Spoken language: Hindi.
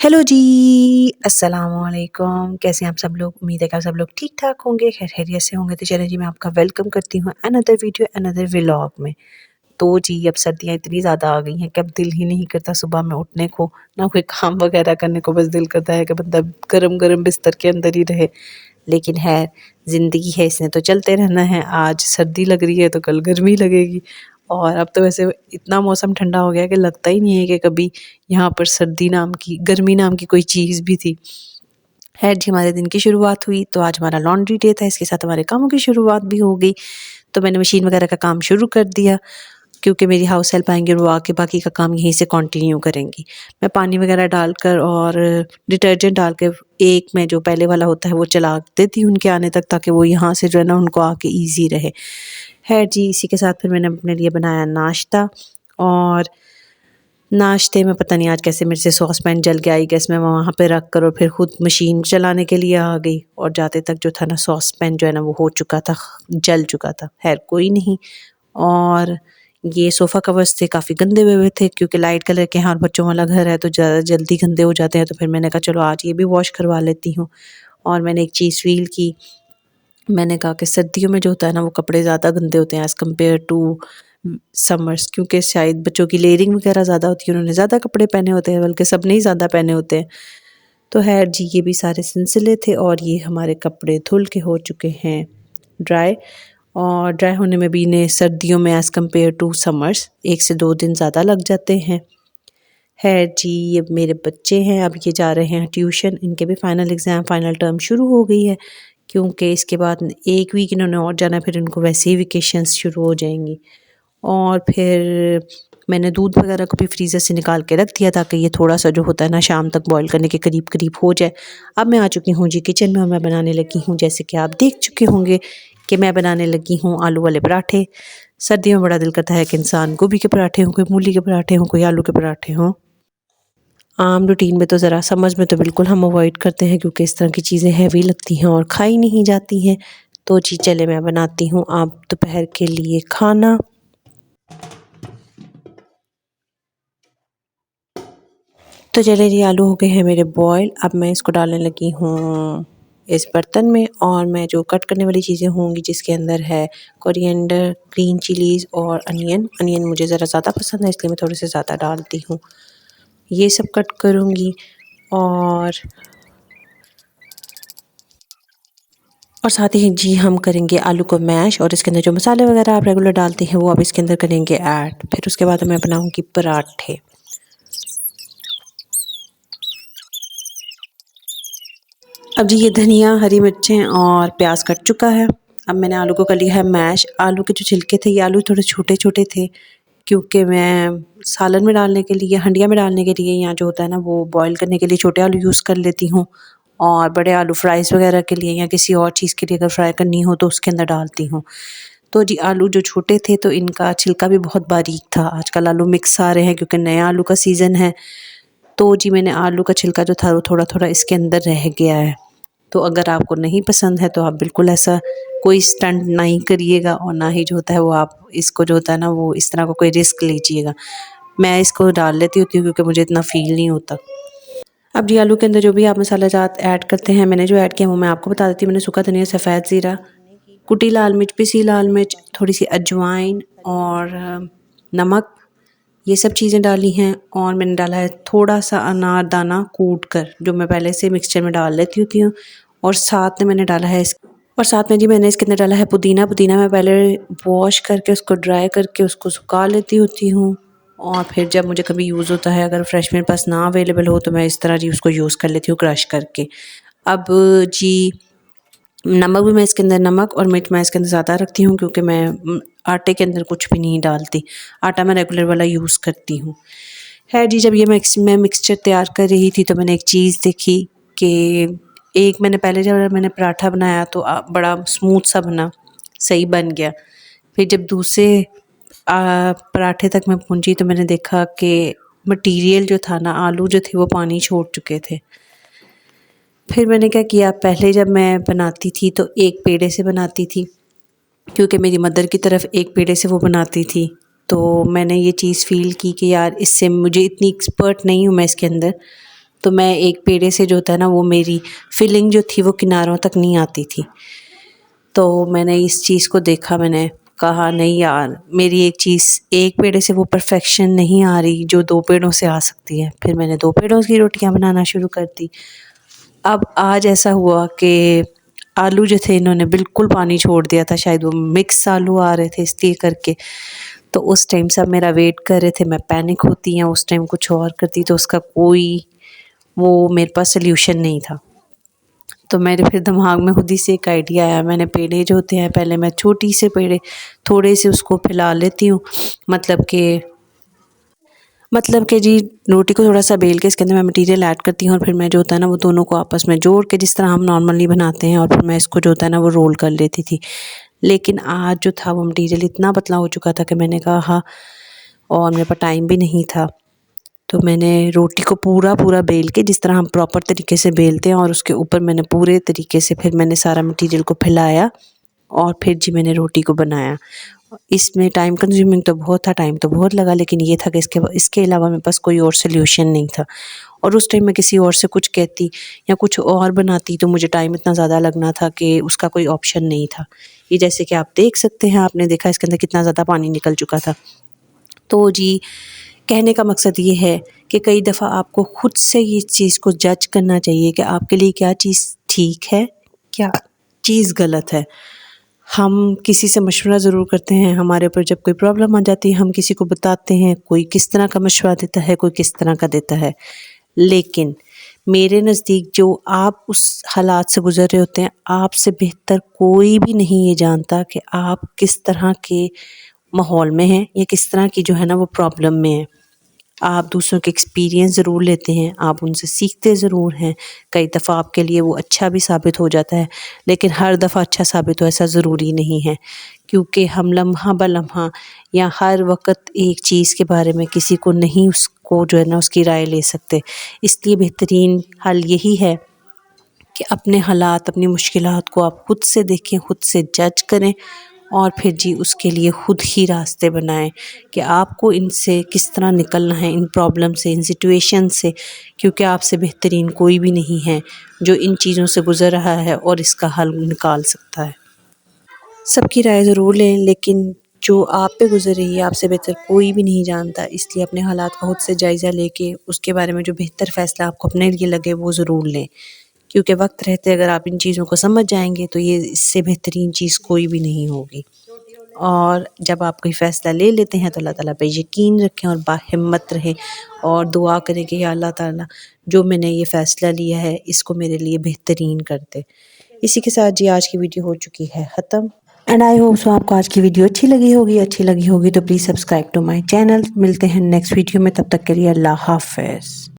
हेलो जी, अस्सलाम वालेकुम। कैसे हैं आप सब लोग? उम्मीद है कि आप सब लोग ठीक-ठाक होंगे, खैरियत से होंगे। तो चलिए जी, मैं आपका वेलकम करती हूँ अनदर वीडियो, अनदर व्लॉग में। तो जी, अब सर्दियाँ इतनी ज़्यादा आ गई हैं कि अब दिल ही नहीं करता सुबह में उठने को, ना कोई काम वगैरह करने को। बस दिल करता है कि बंदा गरम-गरम बिस्तर के अंदर ही रहे। लेकिन है, ज़िंदगी है, इसने तो चलते रहना है। आज सर्दी लग रही है तो कल गर्मी लगेगी। और अब तो वैसे इतना मौसम ठंडा हो गया है कि लगता ही नहीं है कि कभी यहाँ पर सर्दी नाम की, गर्मी नाम की कोई चीज़ भी थी। खैर जी, हमारे दिन की शुरुआत हुई तो आज हमारा लॉन्ड्री डे था, इसके साथ हमारे कामों की शुरुआत भी हो गई। तो मैंने मशीन वगैरह का काम शुरू कर दिया, क्योंकि मेरी हाउस हेल्प आएँगी और वो आके बाकी का काम यहीं से कंटिन्यू करेंगी। मैं पानी वगैरह डालकर और डिटर्जेंट डाल के एक में जो पहले वाला होता है वो चला देती हूँ उनके आने तक, ताकि वो यहाँ से जो है ना उनको आके ईज़ी रहे। खैर जी, इसी के साथ फिर मैंने अपने लिए बनाया नाश्ता। और नाश्ते में पता नहीं आज कैसे मेरे से सॉस पैन जल गया। आई गेस मैं वहाँ पे रख कर और फिर खुद मशीन चलाने के लिए आ गई, और जाते तक जो था ना सॉस पैन जो है ना वो हो चुका था, जल चुका था। खैर कोई नहीं। और ये सोफ़ा कवर्स थे, काफ़ी गंदे हुए हुए थे, क्योंकि लाइट कलर के हैं और बच्चों वाला घर है तो ज़्यादा जल्दी गंदे हो जाते हैं। तो फिर मैंने कहा चलो आज ये भी वॉश करवा लेती हूँ। और मैंने एक चीज़ फ़ील की, मैंने कहा कि सर्दियों में जो होता है ना वो कपड़े ज़्यादा गंदे होते हैं एज़ कम्पेयर टू समर्स, क्योंकि शायद बच्चों की लेयरिंग वगैरह ज़्यादा होती है, उन्होंने ज़्यादा कपड़े पहने होते हैं, बल्कि सबने ही ज़्यादा पहने होते हैं। तो खैर जी, ये भी सारे सिलसिले थे और ये हमारे कपड़े धुल के हो चुके हैं ड्राई। और ड्राई होने में भी इन्हें सर्दियों में एज़ कम्पेयर टू समर्स 1 से 2 दिन ज़्यादा लग जाते हैं। खैर जी, ये मेरे बच्चे हैं, अब ये जा रहे हैं ट्यूशन। इनके भी फाइनल एग्ज़ाम, फाइनल टर्म शुरू हो गई है, क्योंकि इसके बाद 1 वीक इन्होंने और जाना है, फिर इनको वैसे ही वेकेशंस शुरू हो जाएँगी। और फिर मैंने दूध वगैरह को भी फ्रीज़र से निकाल के रख दिया, ताकि ये थोड़ा-सा जो होता है ना शाम तक बॉयल करने के करीब-करीब हो जाए। अब मैं आ चुकी हूँ जी किचन में और मैं बनाने लगी हूँ, जैसे कि आप देख चुके होंगे कि मैं बनाने लगी हूँ आलू वाले पराठे। सर्दियों में बड़ा दिल करता है कि इंसान गोभी के पराठे हों, कोई मूली के पराठे हों, कोई आलू के पराठे हों। आम रूटीन में तो ज़रा समझ में तो बिल्कुल हम अवॉइड करते हैं, क्योंकि इस तरह की चीज़ें हैवी लगती हैं और खाई नहीं जाती हैं। तो जी चले, मैं बनाती हूँ आप दोपहर के लिए खाना। तो चलिए जी, आलू हो गए हैं मेरे बॉयल। अब मैं इसको डालने लगी हूँ इस बर्तन में, और मैं जो कट करने वाली चीज़ें होंगी जिसके अंदर है कोरिएंडर, ग्रीन चिलीज़ और अनियन। अनियन मुझे ज़रा ज़्यादा पसंद है, इसलिए मैं थोड़े से ज़्यादा डालती हूँ। ये सब कट करूँगी। और साथ ही जी हम करेंगे आलू को मैश, और इसके अंदर जो मसाले वगैरह आप रेगुलर डालते हैं वो अब इसके अंदर करेंगे ऐड। फिर उसके बाद मैं बनाऊँगी पराठे। अब जी ये धनिया, हरी मिर्चें और प्याज कट चुका है। अब मैंने आलू को कर लिया है मैश। आलू के जो छिलके थे, ये आलू थोड़े छोटे-छोटे थे, क्योंकि मैं सालन में डालने के लिए, हंडिया में डालने के लिए, या जो होता है ना वो बॉयल करने के लिए छोटे आलू यूज़ कर लेती हूँ। और बड़े आलू फ्राइज़ वगैरह के लिए या किसी और चीज़ के लिए अगर फ्राई करनी हो तो उसके अंदर डालती हूँ। तो जी आलू जो छोटे थे तो इनका छिलका भी बहुत बारीक था। आजकल आलू मिक्स आ रहे हैं क्योंकि नए आलू का सीज़न है। तो जी मैंने आलू का छिलका जो था वो थोड़ा-थोड़ा इसके अंदर रह गया है। तो अगर आपको नहीं पसंद है तो आप बिल्कुल ऐसा कोई स्टंट नहीं करिएगा, और ना ही जो होता है वो आप इसको जो होता है ना वो इस तरह का कोई रिस्क लीजिएगा। मैं इसको डाल लेती होती हूँ क्योंकि मुझे इतना फ़ील नहीं होता। अब जी आलू के अंदर जो भी आप मसाला जात ऐड करते हैं, मैंने जो ऐड किया वो मैं आपको बता देती हूँ। मैंने सूखा धनिया, सफ़ेद ज़ीरा, कुटी लाल मिर्च, पिसी लाल मिर्च, थोड़ी-सी अजवाइन और नमक, ये सब चीज़ें डाली हैं। और मैंने डाला है थोड़ा-सा अनारदाना कूट कर, जो मैं पहले से मिक्सचर में डाल लेती होती हूँ। और साथ में मैंने डाला है और साथ में जी मैंने इसके अंदर डाला है पुदीना। पुदीना मैं पहले वॉश करके उसको ड्राई करके उसको सुखा लेती होती हूँ, और फिर जब मुझे कभी यूज़ होता है, अगर फ्रेश मेरे पास ना अवेलेबल हो तो मैं इस तरह जी उसको यूज़ कर लेती हूँ क्रश करके। अब जी नमक भी मैं इसके अंदर, नमक और मिर्च मैं इसके अंदर ज़्यादा रखती हूँ, क्योंकि मैं आटे के अंदर कुछ भी नहीं डालती। आटा मैं रेगुलर वाला यूज़ करती हूँ। खैर जी, जब ये मैं मिक्सचर तैयार कर रही थी तो मैंने एक चीज़ देखी कि एक मैंने पहले जब मैंने पराठा बनाया तो बड़ा स्मूथ सा बना, सही बन गया। फिर जब दूसरे पराठे तक मैं पहुँची तो मैंने देखा कि मटीरियल जो था ना, आलू जो थे वो पानी छोड़ चुके थे। फिर मैंने क्या किया, पहले जब मैं बनाती थी तो एक पेड़े से बनाती थी, क्योंकि मेरी मदर की तरफ एक पेड़े से वो बनाती थी। तो मैंने ये चीज़ फ़ील की कि यार इससे मुझे इतनी एक्सपर्ट नहीं हूँ मैं इसके अंदर, तो मैं एक पेड़े से जो होता है ना वो मेरी फिलिंग जो थी वो किनारों तक नहीं आती थी। तो मैंने इस चीज़ को देखा, मैंने कहा नहीं यार, मेरी एक चीज़ एक पेड़े से वो परफेक्शन नहीं आ रही जो 2 पेड़ों से आ सकती है। फिर मैंने 2 पेड़ों की रोटियाँ बनाना शुरू कर दी। अब आज ऐसा हुआ कि आलू जो थे इन्होंने बिल्कुल पानी छोड़ दिया था, शायद वो मिक्स आलू आ रहे थे इसलिए करके। तो उस टाइम सब मेरा वेट कर रहे थे, मैं पैनिक होती या उस टाइम कुछ और करती तो उसका कोई वो मेरे पास सॉल्यूशन नहीं था। तो मेरे फिर दिमाग में खुद ही से एक आइडिया आया, मैंने पेड़े जो होते हैं पहले मैं छोटी से पेड़े थोड़े से उसको फैला लेती हूँ, मतलब कि जी रोटी को थोड़ा-सा बेल के इसके अंदर मैं मटीरियल ऐड करती हूँ और फिर मैं जो होता है ना वो दोनों को आपस में जोड़ के जिस तरह हम नॉर्मली बनाते हैं और फिर मैं इसको जो होता है ना वो रोल कर लेती थी। लेकिन आज जो था वो मटीरियल इतना पतला हो चुका था कि मैंने कहा हाँ, और मेरे पास टाइम भी नहीं था। तो मैंने रोटी को पूरा बेल के जिस तरह हम प्रॉपर तरीके से बेलते हैं और उसके ऊपर मैंने पूरे तरीके से फिर मैंने सारा मटीरियल को फैलाया और फिर जी मैंने रोटी को बनाया। इसमें टाइम कंज्यूमिंग तो बहुत था, टाइम तो बहुत लगा, लेकिन ये था कि इसके अलावा मेरे पास कोई और सॉल्यूशन नहीं था। और उस टाइम मैं किसी और से कुछ कहती या कुछ और बनाती तो मुझे टाइम इतना ज़्यादा लगना था कि उसका कोई ऑप्शन नहीं था। ये जैसे कि आप देख सकते हैं, आपने देखा इसके अंदर कितना ज़्यादा पानी निकल चुका था। तो जी कहने का मकसद ये है कि कई दफ़ा आपको खुद से ये चीज़ को जज करना चाहिए कि आपके लिए क्या चीज़ ठीक है, क्या चीज़ गलत है। हम किसी से मशवरा ज़रूर करते हैं, हमारे ऊपर जब कोई प्रॉब्लम आ जाती है हम किसी को बताते हैं, कोई किस तरह का मशवरा देता है, कोई किस तरह का देता है। लेकिन मेरे नज़दीक जो आप उस हालात से गुज़र रहे होते हैं, आपसे बेहतर कोई भी नहीं ये जानता कि आप किस तरह के माहौल में हैं या किस तरह की जो है ना वो प्रॉब्लम में हैं। आप दूसरों के एक्सपीरियंस ज़रूर लेते हैं, आप उनसे सीखते ज़रूर हैं। कई दफ़ा आपके लिए वो अच्छा भी साबित हो जाता है, लेकिन हर दफ़ा अच्छा साबित हो ऐसा ज़रूरी नहीं है, क्योंकि हम लम्हा ब लम्हा या हर वक़्त एक चीज़ के बारे में किसी को नहीं उसको जो है ना उसकी राय ले सकते। इसलिए बेहतरीन हल यही है कि अपने हालात, अपनी मुश्किलात को आप खुद से देखें, खुद से जज करें और फिर जी उसके लिए खुद ही रास्ते बनाएं कि आपको इनसे किस तरह निकलना है, इन प्रॉब्लम से, इन सिचुएशन से, क्योंकि आपसे बेहतरीन कोई भी नहीं है जो इन चीज़ों से गुज़र रहा है और इसका हल निकाल सकता है। सबकी राय ज़रूर लें, लेकिन जो आप पे गुज़र रही है आपसे बेहतर कोई भी नहीं जानता, इसलिए अपने हालात का खुद से जायज़ा लेके उसके बारे में जो बेहतर फ़ैसला आपको अपने लिए लगे वो ज़रूर लें। क्योंकि वक्त रहते अगर आप इन चीज़ों को समझ जाएंगे तो ये इससे बेहतरीन चीज़ कोई भी नहीं होगी। और जब आप कोई फ़ैसला ले लेते हैं तो अल्लाह ताला पे यकीन रखें और बाहिम्मत रहें और दुआ करें कि या अल्लाह ताला जो मैंने ये फ़ैसला लिया है इसको मेरे लिए बेहतरीन कर दे। इसी के साथ जी आज की वीडियो हो चुकी है ख़त्म, एंड आई होप सो आपको आज की वीडियो अच्छी लगी होगी तो please subscribe to my channel. मिलते हैं नेक्स्ट वीडियो में, तब तक के लिए अल्लाह हाफ़िज़।